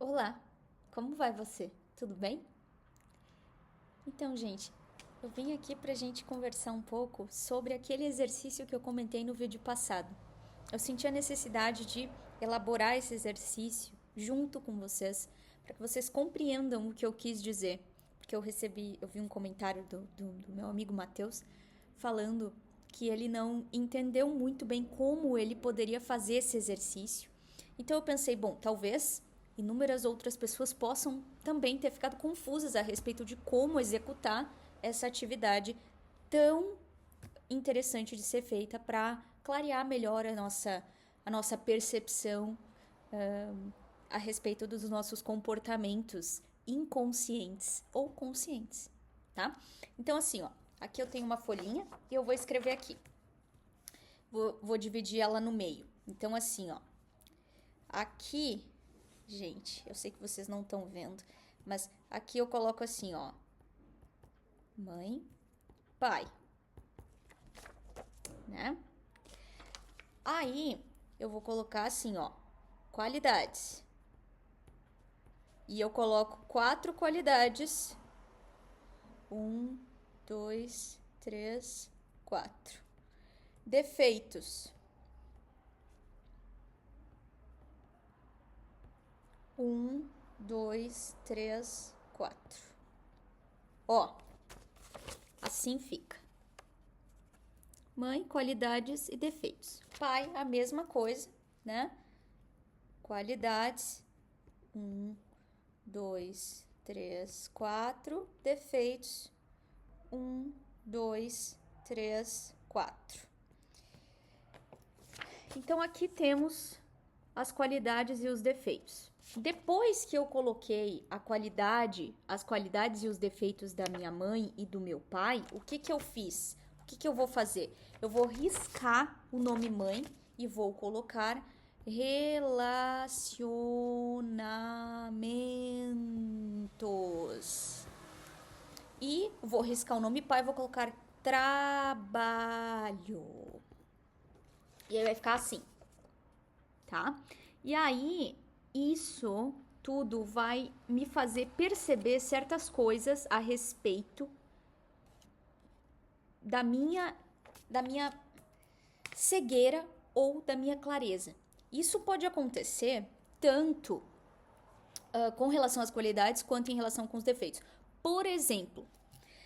Olá, como vai você? Tudo bem? Então, gente, eu vim aqui pra gente conversar um pouco sobre aquele exercício que eu comentei no vídeo passado. Eu senti a necessidade de elaborar esse exercício junto com vocês, para que vocês compreendam o que eu quis dizer. Porque eu vi um comentário do meu amigo Matheus falando que ele não entendeu muito bem como ele poderia fazer esse exercício. Então eu pensei, bom, talvez inúmeras outras pessoas possam também ter ficado confusas a respeito de como executar essa atividade tão interessante de ser feita para clarear melhor a nossa percepção a respeito dos nossos comportamentos inconscientes ou conscientes, tá? Então, assim, ó, aqui eu tenho uma folhinha e eu vou escrever aqui. Vou dividir ela no meio. Então, assim, ó, aqui, gente, eu sei que vocês não estão vendo, mas aqui eu coloco assim, ó, mãe, pai, né? Aí eu vou colocar assim, ó, qualidades. E eu coloco 4 qualidades. 1, 2, 3, 4. Defeitos. 1, 2, 3, 4. Ó, assim fica. Mãe, qualidades e defeitos. Pai, a mesma coisa, né? Qualidades. 1, 2, 3, 4. Defeitos. 1, 2, 3, 4. Então aqui temos as qualidades e os defeitos. Depois que eu coloquei as qualidades e os defeitos da minha mãe e do meu pai, o que eu fiz? O que eu vou fazer? Eu vou riscar o nome mãe e vou colocar relacionamentos. E vou riscar o nome pai e vou colocar trabalho. E aí vai ficar assim, tá? E aí, isso tudo vai me fazer perceber certas coisas a respeito da minha cegueira ou da minha clareza. Isso pode acontecer tanto com relação às qualidades quanto em relação com os defeitos. Por exemplo,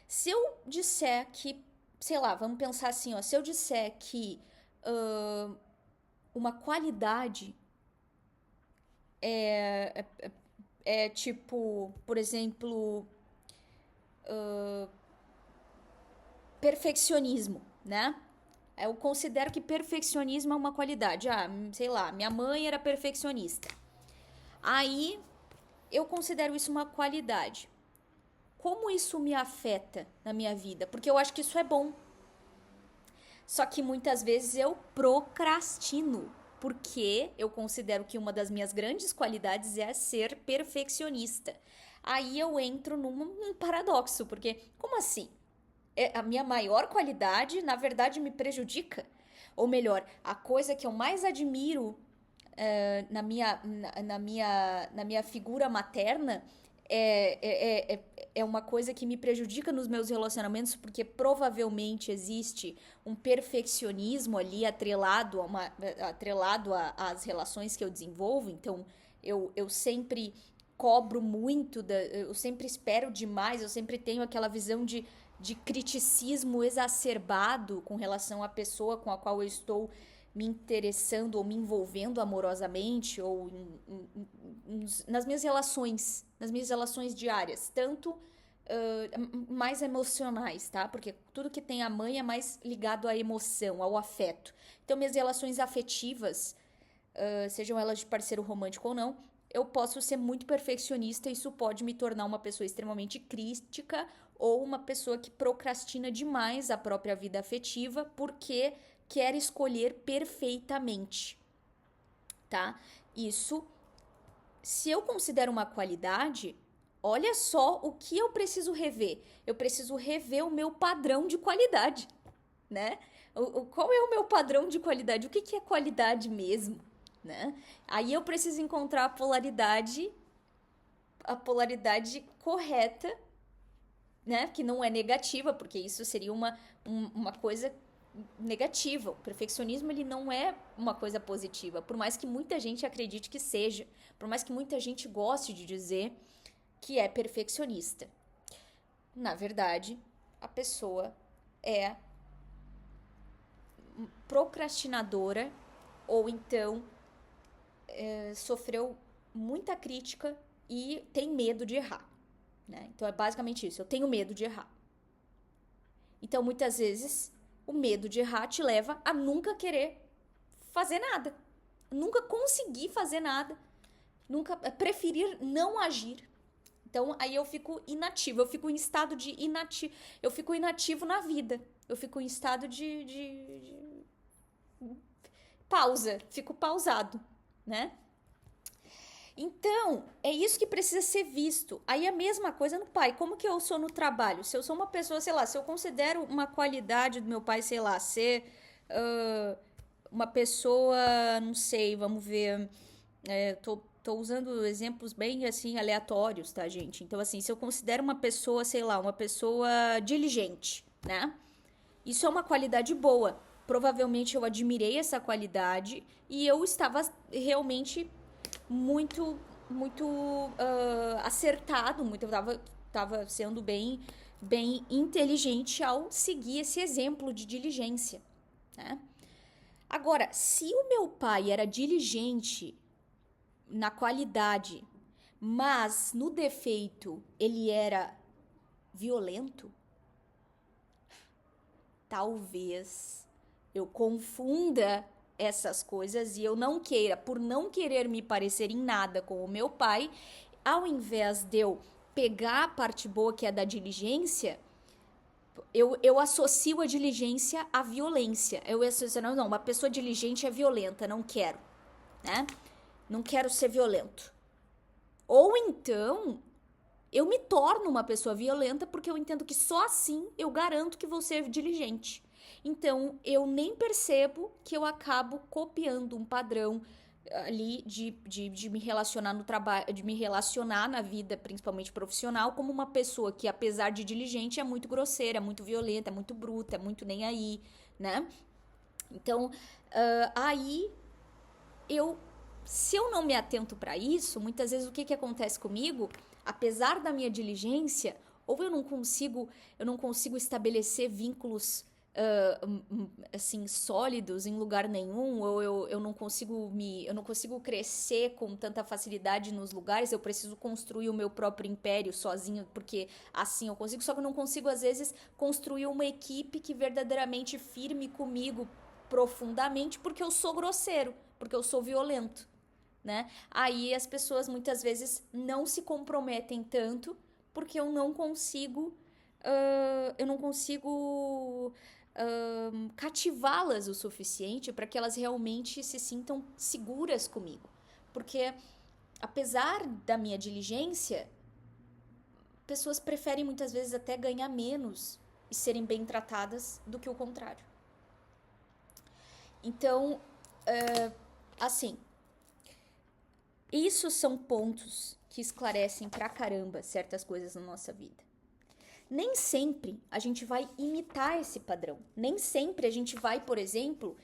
se eu disser que, sei lá, vamos pensar assim, ó, se eu disser que uma qualidade é tipo, por exemplo, perfeccionismo, né? Eu considero que perfeccionismo é uma qualidade. Ah, sei lá, minha mãe era perfeccionista. Aí eu considero isso uma qualidade. Como isso me afeta na minha vida? Porque eu acho que isso é bom. Só que muitas vezes eu procrastino, porque eu considero que uma das minhas grandes qualidades é ser perfeccionista. Aí eu entro num paradoxo, porque como assim? A minha maior qualidade, na verdade, me prejudica? Ou melhor, a coisa que eu mais admiro na minha figura materna é uma coisa que me prejudica nos meus relacionamentos, porque provavelmente existe um perfeccionismo ali atrelado às relações que eu desenvolvo. Então, eu sempre cobro muito, eu sempre espero demais, eu sempre tenho aquela visão de criticismo exacerbado com relação à pessoa com a qual eu estou me interessando ou me envolvendo amorosamente ou nas minhas relações diárias, tanto mais emocionais, tá? Porque tudo que tem a mãe é mais ligado à emoção, ao afeto. Então, minhas relações afetivas, sejam elas de parceiro romântico ou não, eu posso ser muito perfeccionista e isso pode me tornar uma pessoa extremamente crítica ou uma pessoa que procrastina demais a própria vida afetiva porque quer escolher perfeitamente, tá? Isso, se eu considero uma qualidade, olha só o que eu preciso rever. Eu preciso rever o meu padrão de qualidade, né? Qual é o meu padrão de qualidade? O que é qualidade mesmo, né? Aí eu preciso encontrar a polaridade a polaridade correta, né? Que não é negativa, porque isso seria uma coisa negativa. O perfeccionismo, ele não é uma coisa positiva, por mais que muita gente acredite que seja, por mais que muita gente goste de dizer que é perfeccionista. Na verdade, a pessoa é procrastinadora ou então sofreu muita crítica e tem medo de errar, né? Então é basicamente isso, eu tenho medo de errar. Então muitas vezes o medo de errar te leva a nunca querer fazer nada, nunca conseguir fazer nada, nunca preferir não agir. Então aí eu fico inativo, eu fico em estado de inativo, eu fico inativo na vida, eu fico em estado de pausa, fico pausado, né? Então, é isso que precisa ser visto. Aí a mesma coisa no pai. Como que eu sou no trabalho? Se eu sou uma pessoa, sei lá, se eu considero uma qualidade do meu pai, sei lá, ser uma pessoa, não sei, vamos ver, tô usando exemplos bem, assim, aleatórios, tá, gente? Então, assim, se eu considero uma pessoa, sei lá, uma pessoa diligente, né? Isso é uma qualidade boa. Provavelmente eu admirei essa qualidade e eu estava realmente muito acertado, eu tava sendo bem inteligente ao seguir esse exemplo de diligência, né? Agora, se o meu pai era diligente na qualidade, mas no defeito ele era violento, talvez eu confunda essas coisas e eu não queira, por não querer me parecer em nada com o meu pai, ao invés de eu pegar a parte boa que é da diligência, eu associo a diligência à violência. Eu associo, não, uma pessoa diligente é violenta, não quero, né? Não quero ser violento. Ou então, eu me torno uma pessoa violenta porque eu entendo que só assim eu garanto que vou ser diligente. Então, eu nem percebo que eu acabo copiando um padrão ali de me relacionar no trabalho, de me relacionar na vida, principalmente profissional, como uma pessoa que, apesar de diligente, é muito grosseira, é muito violenta, é muito bruta, é muito nem aí, né? Então, aí se eu não me atento para isso, muitas vezes o que acontece comigo, apesar da minha diligência, ou eu não consigo estabelecer vínculos assim sólidos em lugar nenhum, ou eu não consigo crescer com tanta facilidade nos lugares, eu preciso construir o meu próprio império sozinho, porque assim eu consigo, só que eu não consigo às vezes construir uma equipe que verdadeiramente firme comigo profundamente, porque eu sou grosseiro, porque eu sou violento, né? Aí as pessoas muitas vezes não se comprometem tanto porque eu não consigo cativá-las o suficiente para que elas realmente se sintam seguras comigo. Porque, apesar da minha diligência, pessoas preferem muitas vezes até ganhar menos e serem bem tratadas do que o contrário. Então, assim, isso são pontos que esclarecem pra caramba certas coisas na nossa vida. Nem sempre a gente vai imitar esse padrão. Nem sempre a gente vai, por exemplo,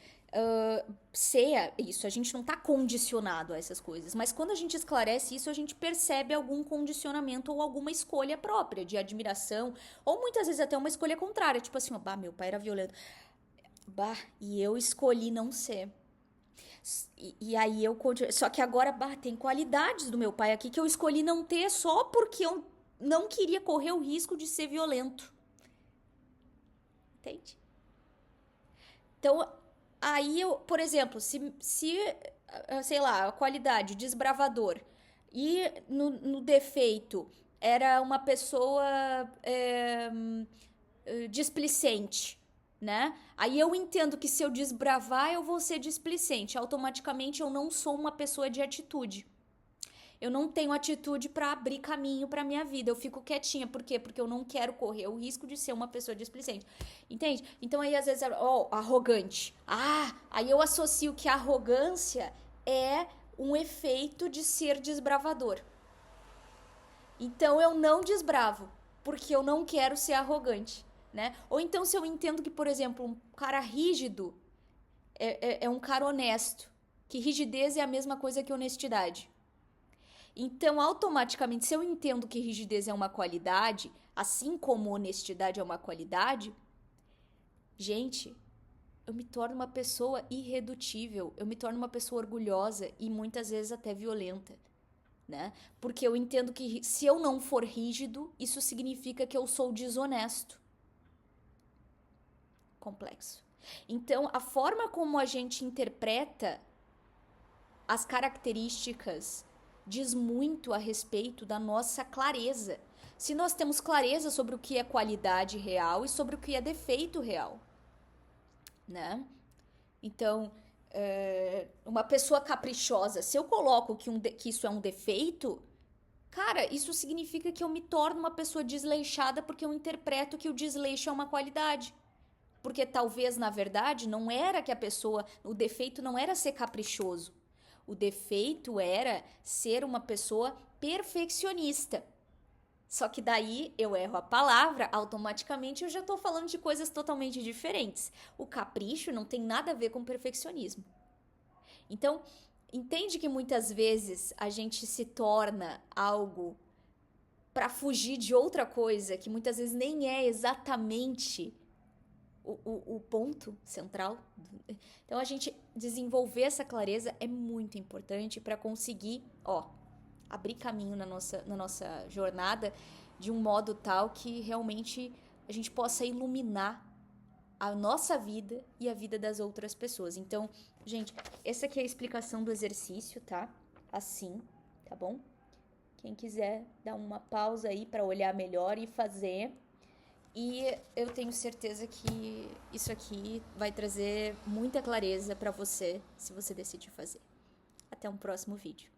ser isso. A gente não está condicionado a essas coisas. Mas quando a gente esclarece isso, a gente percebe algum condicionamento ou alguma escolha própria de admiração. Ou muitas vezes até uma escolha contrária. Tipo assim, meu pai era violento. E eu escolhi não ser. E aí eu continuo. Só que agora, tem qualidades do meu pai aqui que eu escolhi não ter só porque eu não queria correr o risco de ser violento. Entende? Então, aí eu, por exemplo, se sei lá, a qualidade, desbravador, e no defeito era uma pessoa displicente, né? Aí eu entendo que se eu desbravar, eu vou ser displicente. Automaticamente eu não sou uma pessoa de atitude. Eu não tenho atitude para abrir caminho para minha vida. Eu fico quietinha. Por quê? Porque eu não quero correr o risco de ser uma pessoa displicente. Entende? Então aí às vezes, arrogante. Aí eu associo que a arrogância é um efeito de ser desbravador. Então eu não desbravo, porque eu não quero ser arrogante, né? Ou então se eu entendo que, por exemplo, um cara rígido é um cara honesto, que rigidez é a mesma coisa que honestidade. Então, automaticamente, se eu entendo que rigidez é uma qualidade, assim como honestidade é uma qualidade, gente, eu me torno uma pessoa irredutível, eu me torno uma pessoa orgulhosa e muitas vezes até violenta, né? Porque eu entendo que se eu não for rígido, isso significa que eu sou desonesto. Complexo. Então, a forma como a gente interpreta as características diz muito a respeito da nossa clareza. Se nós temos clareza sobre o que é qualidade real e sobre o que é defeito real, né? Então, uma pessoa caprichosa, se eu coloco que isso é um defeito, cara, isso significa que eu me torno uma pessoa desleixada porque eu interpreto que o desleixo é uma qualidade. Porque talvez, na verdade, não era que a pessoa. O defeito não era ser caprichoso. O defeito era ser uma pessoa perfeccionista. Só que daí eu erro a palavra, automaticamente eu já tô falando de coisas totalmente diferentes. O capricho não tem nada a ver com perfeccionismo. Então, entende que muitas vezes a gente se torna algo para fugir de outra coisa que muitas vezes nem é exatamente o ponto central. Então, a gente desenvolver essa clareza é muito importante para conseguir, abrir caminho na nossa jornada de um modo tal que realmente a gente possa iluminar a nossa vida e a vida das outras pessoas. Então, gente, essa aqui é a explicação do exercício, tá? Assim, tá bom? Quem quiser dar uma pausa aí para olhar melhor e fazer. E eu tenho certeza que isso aqui vai trazer muita clareza para você se você decidir fazer. Até um próximo vídeo.